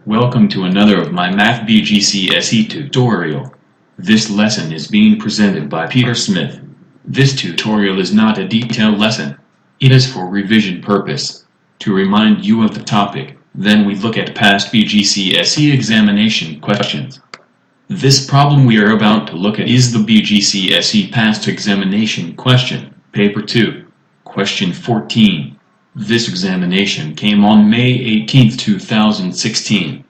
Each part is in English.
Welcome to another of my Math BGCSE tutorial. This lesson is being presented by Peter Smith. This tutorial is not a detailed lesson. It is for revision purpose, to remind you of the topic. Then we look at past BGCSE examination questions. This problem we are about to look at is the BGCSE past examination question, paper 2, question 14. This examination came on May 18, 2016.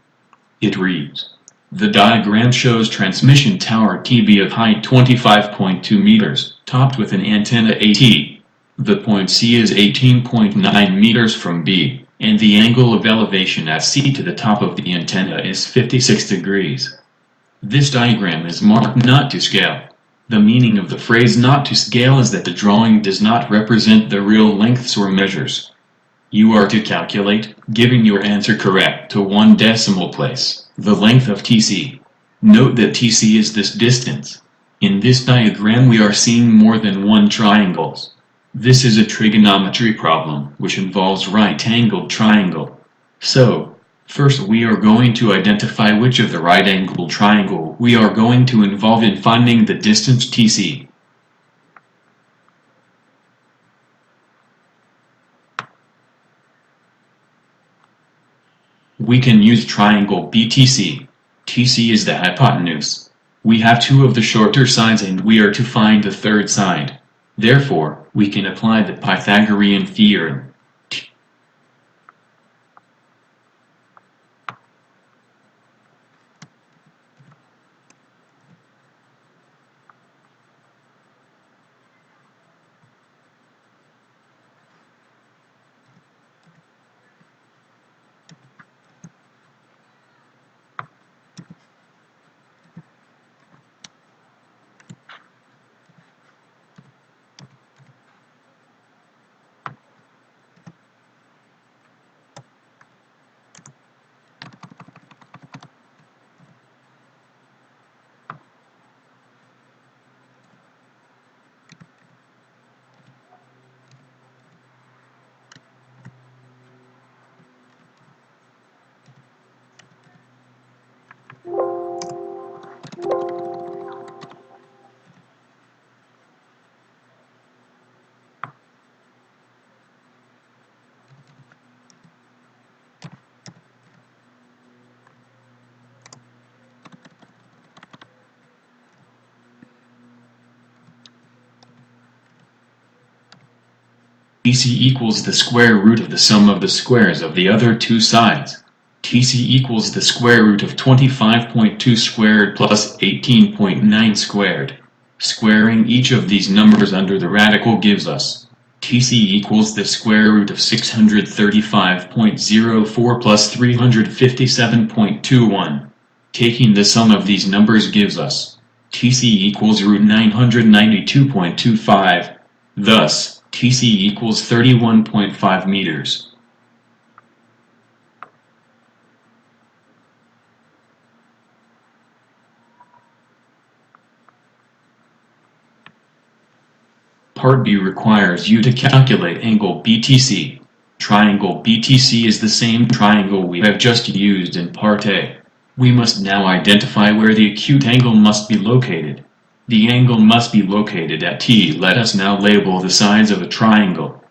It reads, the diagram shows transmission tower TB of height 25.2 meters, topped with an antenna AT. The point C is 18.9 meters from B, and the angle of elevation at C to the top of the antenna is 56 degrees. This diagram is marked not to scale. The meaning of the phrase not to scale is that the drawing does not represent the real lengths or measures. You are to calculate, giving your answer correct to 1 decimal place, the length of TC. Note that TC is this distance. In this diagram we are seeing more than one triangles. This is a trigonometry problem, which involves right-angled triangle. So, first we are going to identify which of the right-angled triangle we are going to involve in finding the distance TC. We can use triangle BTC. TC is the hypotenuse. We have two of the shorter sides and we are to find the third side. Therefore, we can apply the Pythagorean theorem. TC equals the square root of the sum of the squares of the other two sides. TC equals the square root of 25.2 squared plus 18.9 squared. Squaring each of these numbers under the radical gives us TC equals the square root of 635.04 plus 357.21. Taking the sum of these numbers gives us TC equals root 992.25. Thus, TC equals 31.5 meters. Part B requires you to calculate angle BTC. Triangle BTC is the same triangle we have just used in Part A. We must now identify where the acute angle must be located. The angle must be located at T. Let us now label the sides of a triangle.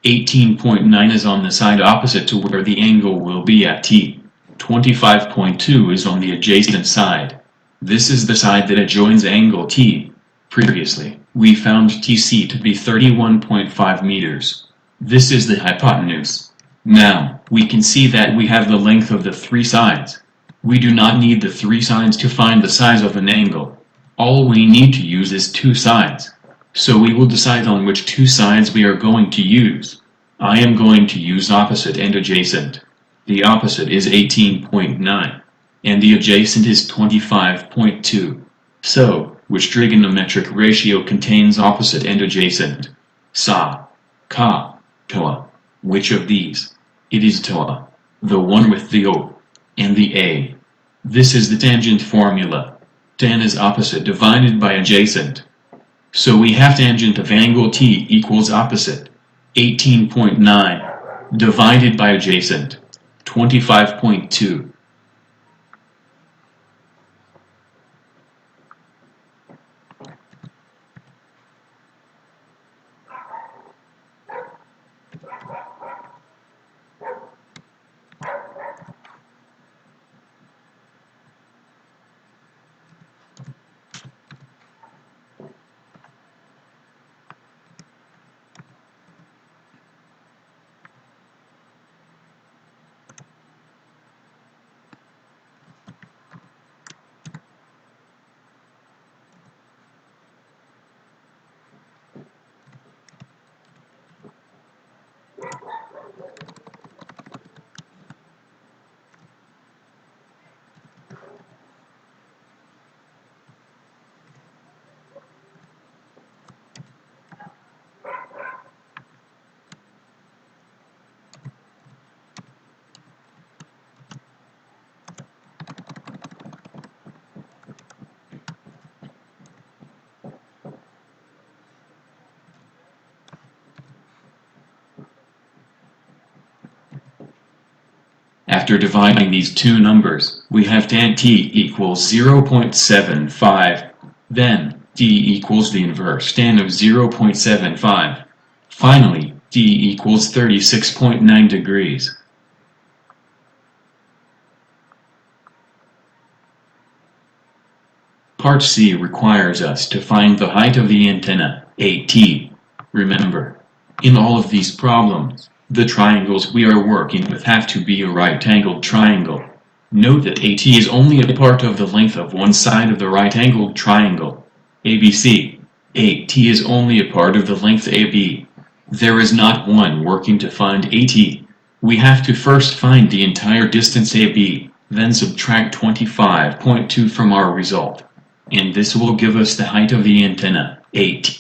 $18.9 is on the side opposite to where the angle will be at T. 25.2 is on the adjacent side. This is the side that adjoins angle T. Previously, we found TC to be 31.5 meters. This is the hypotenuse. Now, we can see that we have the length of the three sides. We do not need the three sides to find the size of an angle. All we need to use is two sides. So we will decide on which two sides we are going to use. I am going to use opposite and adjacent. The opposite is 18.9, and the adjacent is 25.2. So, which trigonometric ratio contains opposite and adjacent? Sa, Ka, Toa. Which of these? It is Toa, the one with the O and the A. This is the tangent formula. Tan is opposite divided by adjacent. So we have tangent of angle T equals opposite, 18.9, divided by adjacent, 25.2. After dividing these two numbers, we have tan t equals 0.75. Then, t equals the inverse tan of 0.75. Finally, t equals 36.9 degrees. Part C requires us to find the height of the antenna, AT. Remember, in all of these problems, the triangles we are working with have to be a right-angled triangle. Note that AT is only a part of the length of one side of the right-angled triangle, ABC. AT is only a part of the length AB. There is not one working to find AT. We have to first find the entire distance AB, then subtract 25.2 from our result. And this will give us the height of the antenna, AT.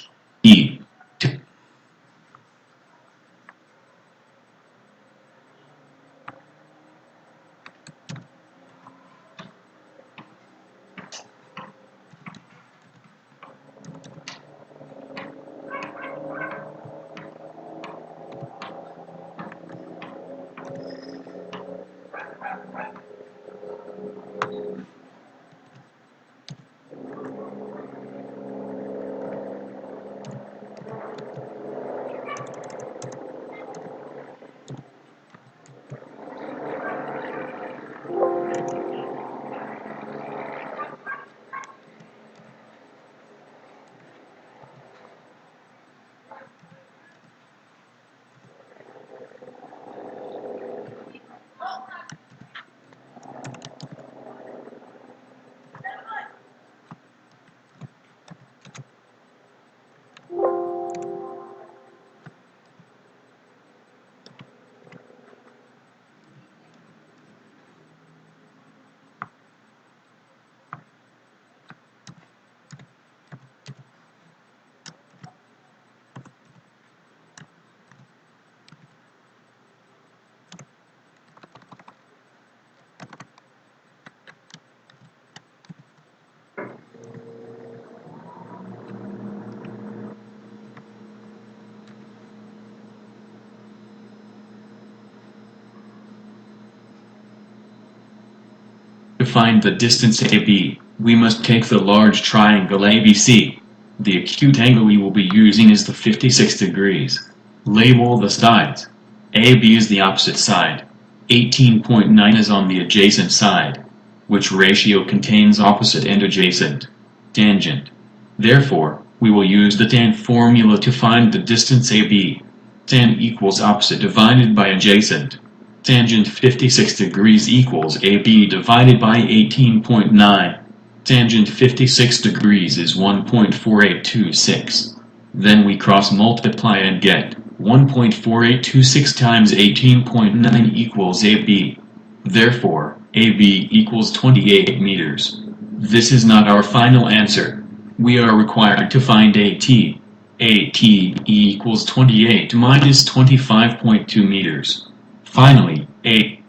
To find the distance AB, we must take the large triangle ABC. The acute angle we will be using is the 56 degrees. Label the sides. AB is the opposite side. 18.9 is on the adjacent side. Which ratio contains opposite and adjacent? Tangent. Therefore, we will use the tan formula to find the distance AB. Tan equals opposite divided by adjacent. Tangent 56 degrees equals AB divided by 18.9. Tangent 56 degrees is 1.4826. Then we cross-multiply and get 1.4826 times 18.9 equals AB. Therefore, AB equals 28 meters. This is not our final answer. We are required to find AT. AT equals 28 minus 25.2 meters. Finally, A